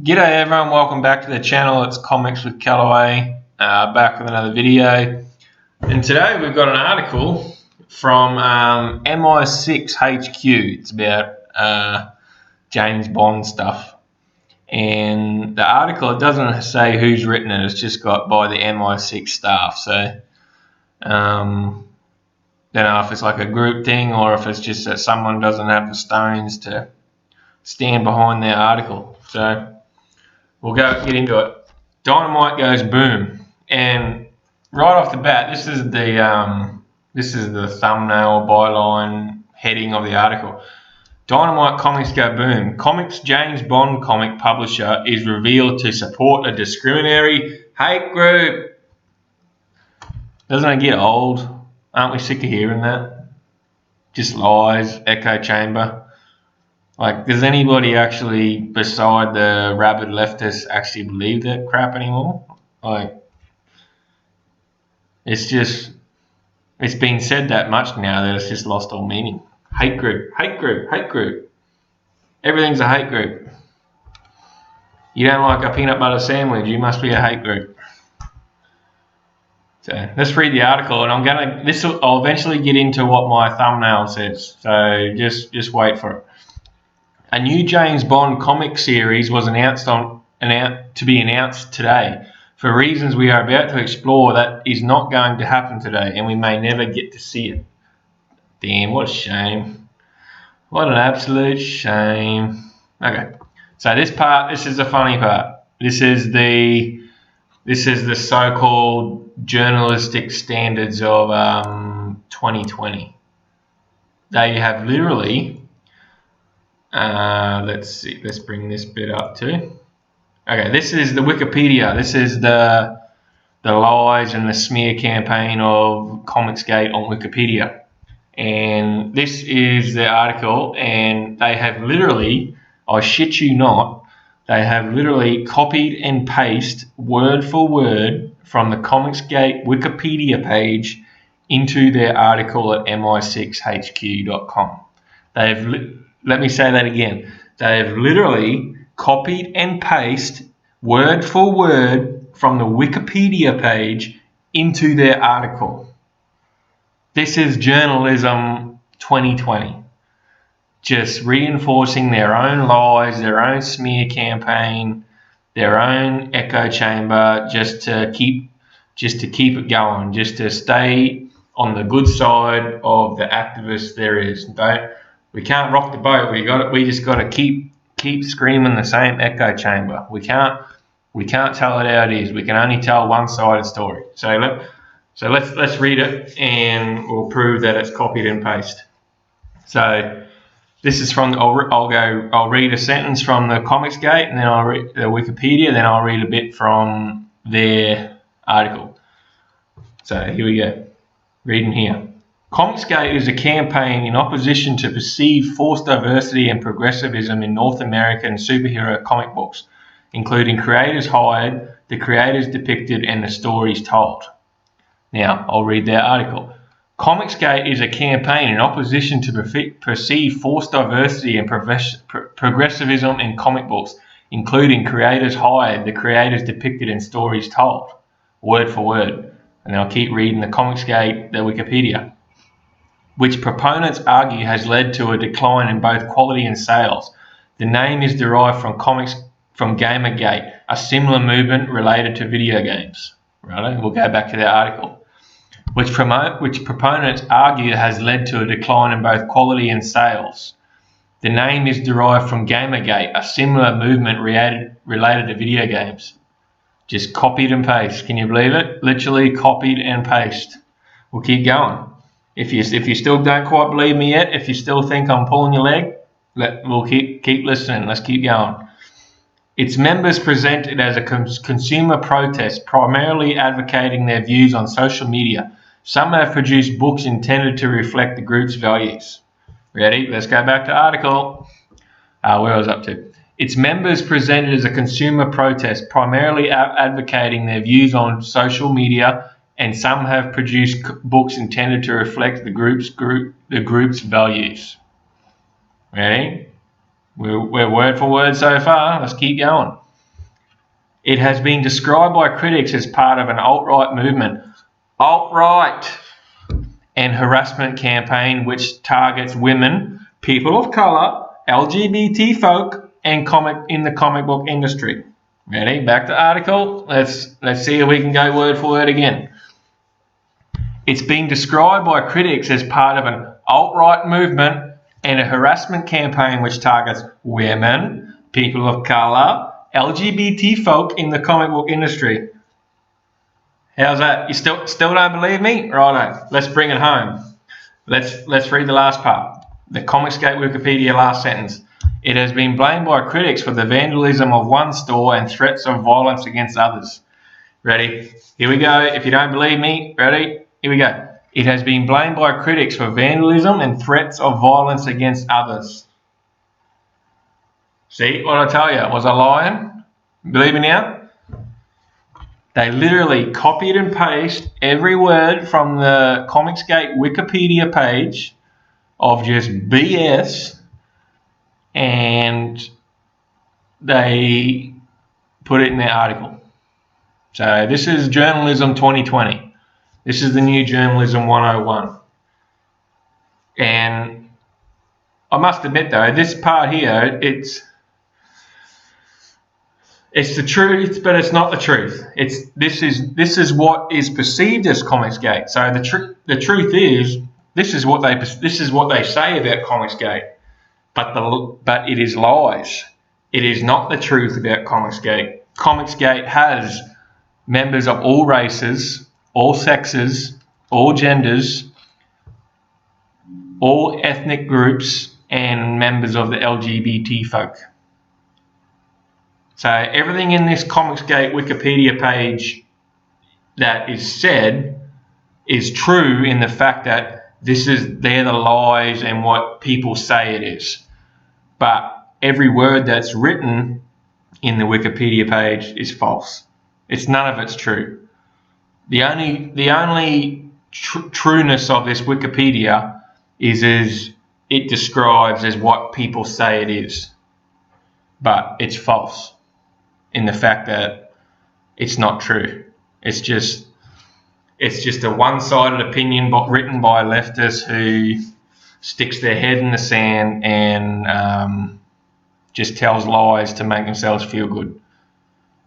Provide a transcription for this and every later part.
G'day everyone, welcome back to the channel. It's Comics with Callaway, back with another video. And today we've got an article from MI6 HQ. It's about James Bond stuff. And the article, it doesn't say who's written it, it's just got by the MI6 staff. So don't know if it's like a group thing or if it's just that someone doesn't have the stones to stand behind their article. So we'll get into it. Dynamite goes boom, and right off the bat, this is the thumbnail, byline, heading of the article. Dynamite comics go boom. Comics James Bond comic publisher is revealed to support a discriminatory hate group. Doesn't it get old? Aren't we sick of hearing that? Just lies, echo chamber. Like, does anybody actually, beside the rabid leftists, actually believe that crap anymore? Like, it's been said that much now that it's just lost all meaning. Hate group, hate group, hate group. Everything's a hate group. You don't like a peanut butter sandwich, you must be a hate group. So let's read the article, and I'll eventually get into what my thumbnail says. So just wait for it. A new James Bond comic series was to be announced today. For reasons we are about to explore, that is not going to happen today, and we may never get to see it. Damn, what a shame. What an absolute shame. Okay, so this is the funny part. This is the so-called journalistic standards of 2020. They have literally... let's see, let's bring this bit up too. Okay, this is the Wikipedia. This is the lies and the smear campaign of comicsgate on Wikipedia. And this is the article, and they have literally, I shit you not, they have literally copied and pasted word for word from the comicsgate Wikipedia page into their article at mi6hq.com. Let me say that again. They have literally copied and pasted word for word from the Wikipedia page into their article. This is journalism 2020. Just reinforcing their own lies, their own smear campaign, their own echo chamber, just to keep it going, just to stay on the good side of the activists there is. We can't rock the boat. We just got to keep screaming the same echo chamber. We can't tell it how it is. We can only tell one-sided story. So let's read it, and we'll prove that it's copied and pasted. So this is from. I'll read a sentence from the comicsgate, and then I'll read the Wikipedia. Then I'll read a bit from their article. So here we go. Reading here. Comicsgate is a campaign in opposition to perceived forced diversity and progressivism in North American superhero comic books, including creators hired, the creators depicted, and the stories told. Now, I'll read their article. Comicsgate is a campaign in opposition to perceived forced diversity and progressivism in comic books, including creators hired, the creators depicted, and stories told. Word for word. And I'll keep reading the Comicsgate, the Wikipedia, which proponents argue has led to a decline in both quality and sales. The name is derived from Gamergate, a similar movement related to video games. Right? We'll go back to their article. Which proponents argue has led to a decline in both quality and sales. The name is derived from Gamergate, a similar movement related to video games. Just copied and pasted. Can you believe it? Literally copied and pasted. We'll keep going. If you still don't quite believe me yet, if you still think I'm pulling your leg, we'll keep listening. Let's keep going. Its members presented as a consumer protest, primarily advocating their views on social media. Some have produced books intended to reflect the group's values. Ready? Let's go back to article. Where I was up to. Its members presented as a consumer protest, primarily advocating their views on social media, and some have produced books intended to reflect the group's values. Ready? We're word for word so far. Let's keep going. It has been described by critics as part of an alt-right movement. Alt-right and harassment campaign which targets women, people of colour, LGBT folk, and in the comic book industry. Ready? Back to the article. Let's see if we can go word for word again. It's been described by critics as part of an alt-right movement and a harassment campaign which targets women, people of colour, LGBT folk in the comic book industry. How's that? You still don't believe me? Righto, let's bring it home. Let's read the last part. The comicsgate Wikipedia last sentence. It has been blamed by critics for the vandalism of one store and threats of violence against others. Ready? Here we go. If you don't believe me, ready? Here we go. It has been blamed by critics for vandalism and threats of violence against others. See what I tell you? Was I lying? Believe me now? They literally copied and pasted every word from the comicsgate Wikipedia page of just BS, and they put it in their article. So this is journalism 2020. This is the new journalism 101. And I must admit though, this part here, it's the truth, but it's not the truth. This is what is perceived as comicsgate. So the truth is this is what they say about comicsgate, but it is lies. It is not the truth about comicsgate. Comicsgate has members of all races, all sexes, all genders, all ethnic groups, and members of the LGBT folk. So everything in this comicsgate Wikipedia page that is said is true in the fact that they're the lies and what people say it is. But every word that's written in the Wikipedia page is false. None of it's true. The only trueness of this Wikipedia is it describes as what people say it is, but it's false in the fact that it's not true. It's just a one-sided opinion written by leftists who sticks their head in the sand and just tells lies to make themselves feel good.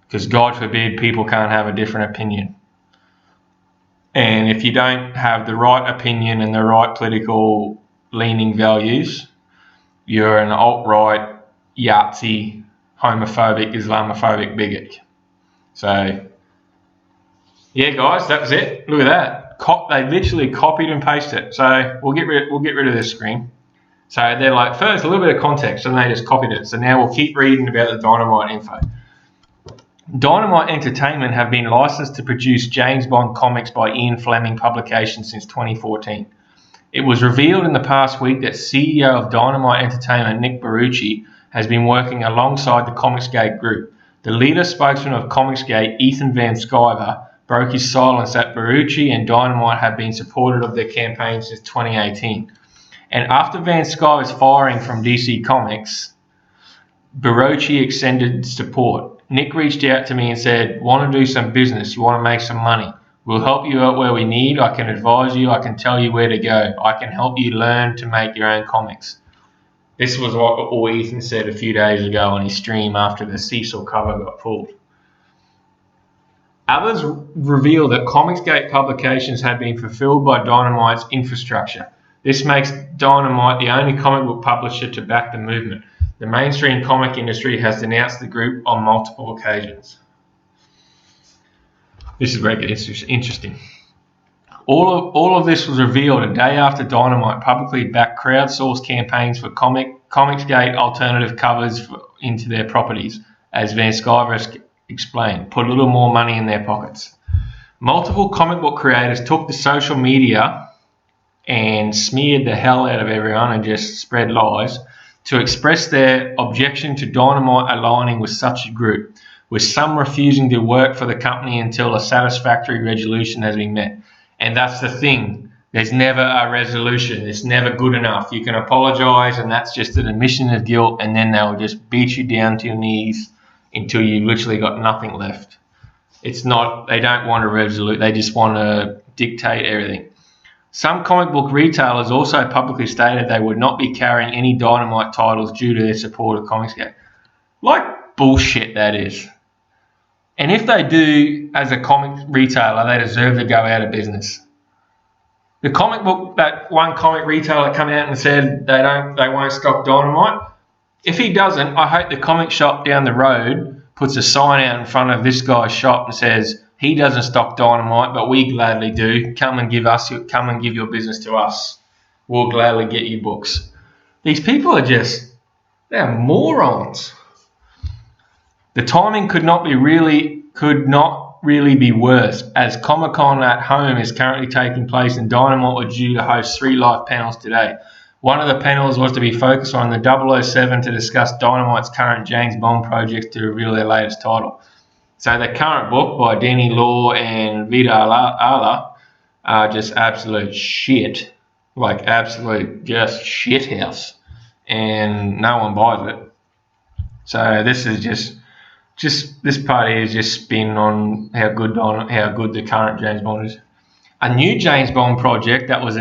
Because God forbid people can't have a different opinion. And if you don't have the right opinion and the right political leaning values, you're an alt-right, Yahtzee, homophobic, Islamophobic bigot. So, yeah, guys, that was it. Look at that. They literally copied and pasted it. So we'll get rid of this screen. So they're like, first a little bit of context, and they just copied it. So now we'll keep reading about the Dynamite info. Dynamite Entertainment have been licensed to produce James Bond comics by Ian Fleming Publications since 2014. It was revealed in the past week that CEO of Dynamite Entertainment, Nick Barucci, has been working alongside the Comicsgate group. The leader spokesman of Comicsgate, Ethan Van Sciver, broke his silence that Barucci and Dynamite have been supportive of their campaign since 2018. And after Van Sciver's firing from DC Comics, Barucci extended support. Nick reached out to me and said, want to do some business, you want to make some money. We'll help you out where we need, I can advise you, I can tell you where to go. I can help you learn to make your own comics. This was what Ethan said a few days ago on his stream after the Cecil cover got pulled. Others reveal that Comicsgate publications had been fulfilled by Dynamite's infrastructure. This makes Dynamite the only comic book publisher to back the movement. The mainstream comic industry has denounced the group on multiple occasions. This is where it gets interesting. All of this was revealed a day after Dynamite publicly backed crowdsourced campaigns for Comicsgate alternative covers into their properties, as Van Sciver explained, put a little more money in their pockets. Multiple comic book creators took to social media and smeared the hell out of everyone and just spread lies to express their objection to Dynamite aligning with such a group, with some refusing to work for the company until a satisfactory resolution has been met. And that's the thing. There's never a resolution. It's never good enough. You can apologise and that's just an admission of guilt, and then they'll just beat you down to your knees until you literally got nothing left. It's not, they don't want a resolute, they just want to dictate everything. Some comic book retailers also publicly stated they would not be carrying any Dynamite titles due to their support of comicsgate. Like bullshit that is. And if they do, as a comic retailer, they deserve to go out of business. The comic book, that one comic retailer come out and said they won't stock Dynamite. If he doesn't, I hope the comic shop down the road puts a sign out in front of this guy's shop and says he doesn't stock Dynamite, but we gladly do. Come and give your business to us. We'll gladly get you books. These people are they're morons. The timing could not really be worse, as Comic-Con at Home is currently taking place, and Dynamite were due to host 3 live panels today. One of the panels was to be focused on the 007 to discuss Dynamite's current James Bond projects to reveal their latest title. So the current book by Danny Law and Vida Ala are just absolute shit, like absolute just shithouse, and no one buys it. So this is just this party is just spin on how good the current James Bond is. A new James Bond project that was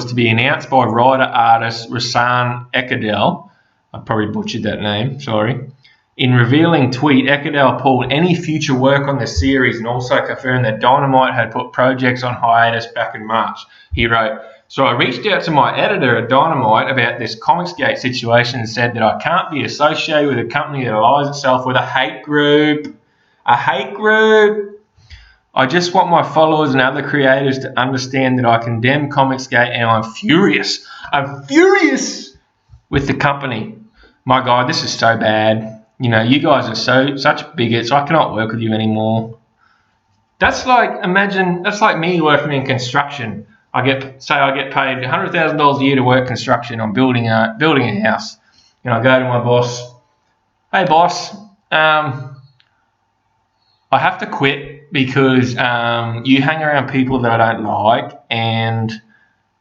to be announced by writer-artist Rasan Ekadel. I probably butchered that name, sorry. In revealing tweet, Ekadel pulled any future work on the series and also confirmed that Dynamite had put projects on hiatus back in March. He wrote, "So I reached out to my editor at Dynamite about this comicsgate situation and said that I can't be associated with a company that allies itself with a hate group. A hate group. I just want my followers and other creators to understand that I condemn comicsgate and I'm furious. I'm furious with the company. My God, this is so bad. You know, you guys are such bigots. I cannot work with you anymore." That's like me working in construction. I get paid $100,000 a year to work construction. I'm building a house, and I go to my boss. "Hey, boss, I have to quit because you hang around people that I don't like, and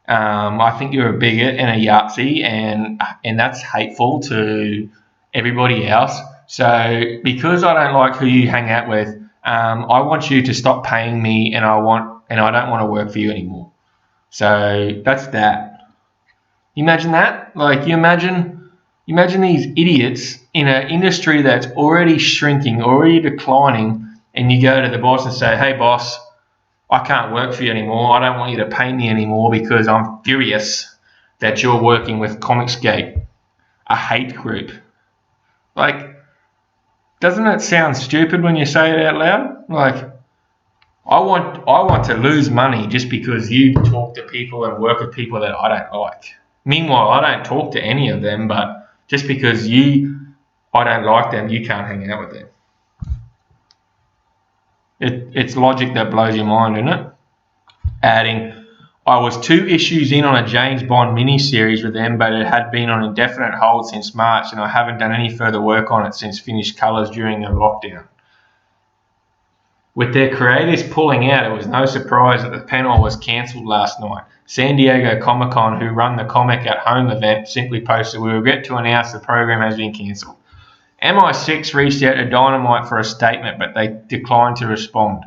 I think you're a bigot and a Yahtzee, and that's hateful to everybody else. So because I don't like who you hang out with, I want you to stop paying me, and I don't want to work for you anymore." So that's that. You imagine that? Like, you imagine these idiots in an industry that's already shrinking, already declining, and you go to the boss and say, "Hey, boss, I can't work for you anymore. I don't want you to pay me anymore because I'm furious that you're working with Comicsgate, a hate group." Like, doesn't it sound stupid when you say it out loud? Like, I want to lose money just because you talk to people and work with people that I don't like. Meanwhile, I don't talk to any of them, but just because I don't like them, you can't hang out with them. It's logic that blows your mind, isn't it? Adding, "I was 2 issues in on a James Bond miniseries with them, but it had been on indefinite hold since March, and I haven't done any further work on it since finished colours during the lockdown." With their creators pulling out, it was no surprise that the panel was cancelled last night. San Diego Comic-Con, who run the Comic at Home event, simply posted, "We regret to announce the program has been cancelled." MI6 reached out to Dynamite for a statement, but they declined to respond.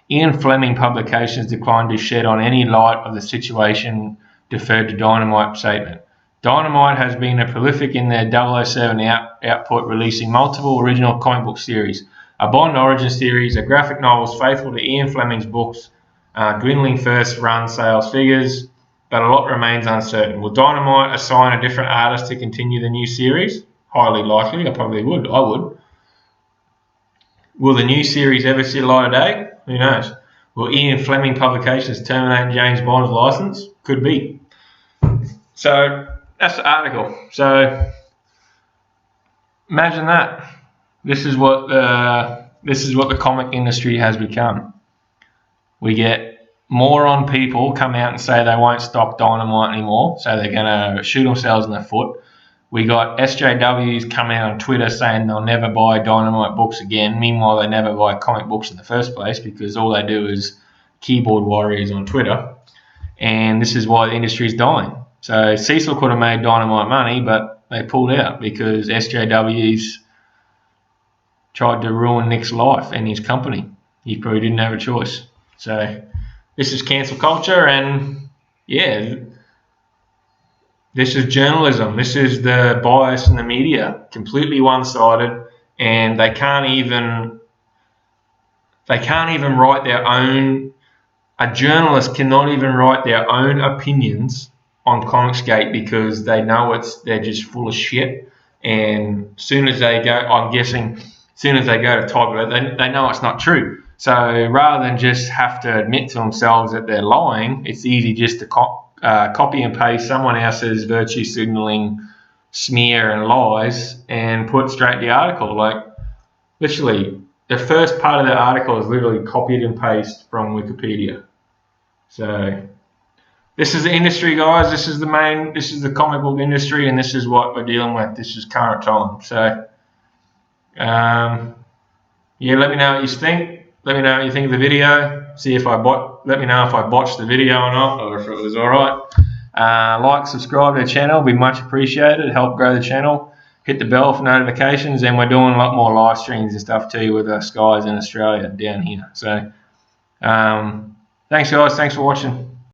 Ian Fleming Publications declined to shed on any light of the situation, deferred to Dynamite statement. Dynamite has been a prolific in their 007 output, releasing multiple original comic book series, a Bond origin series, a graphic novels faithful to Ian Fleming's books, dwindling first run sales figures, but a lot remains uncertain. Will Dynamite assign a different artist to continue the new series? Highly likely. I probably would. I would. Will the new series ever see the light of day? Who knows? Will Ian Fleming Publications terminate James Bond's license? Could be. So that's the article. So imagine that. This is what the comic industry has become. We get moron people come out and say they won't stock Dynamite anymore, so they're going to shoot themselves in the foot. We got SJWs coming out on Twitter saying they'll never buy Dynamite books again. Meanwhile, they never buy comic books in the first place because all they do is keyboard warriors on Twitter. And this is why the industry is dying. So Cecil could have made Dynamite money, but they pulled out because SJWs tried to ruin Nick's life and his company. He probably didn't have a choice. So this is cancel culture, and yeah, this is journalism. This is the bias in the media, completely one-sided, and they can't even write their own. A journalist cannot even write their own opinions on comicsgate because they know they're just full of shit. And soon as they go, I'm guessing, soon as they go to type it, they know it's not true. So rather than just have to admit to themselves that they're lying, it's easy just to copy and paste someone else's virtue signaling smear and lies and put straight the article. Like, literally, the first part of the article is literally copied and pasted from Wikipedia. So this is the industry, guys. This is the comic book industry, and this is what we're dealing with. This is current time. So yeah, let me know what you think. Let me know what you think of the video. Let me know if I botched the video or not, or if it was all right. Like, subscribe to the channel, be much appreciated. Help grow the channel. Hit the bell for notifications, and we're doing a lot more live streams and stuff too with us guys in Australia down here. So thanks, guys. Thanks for watching.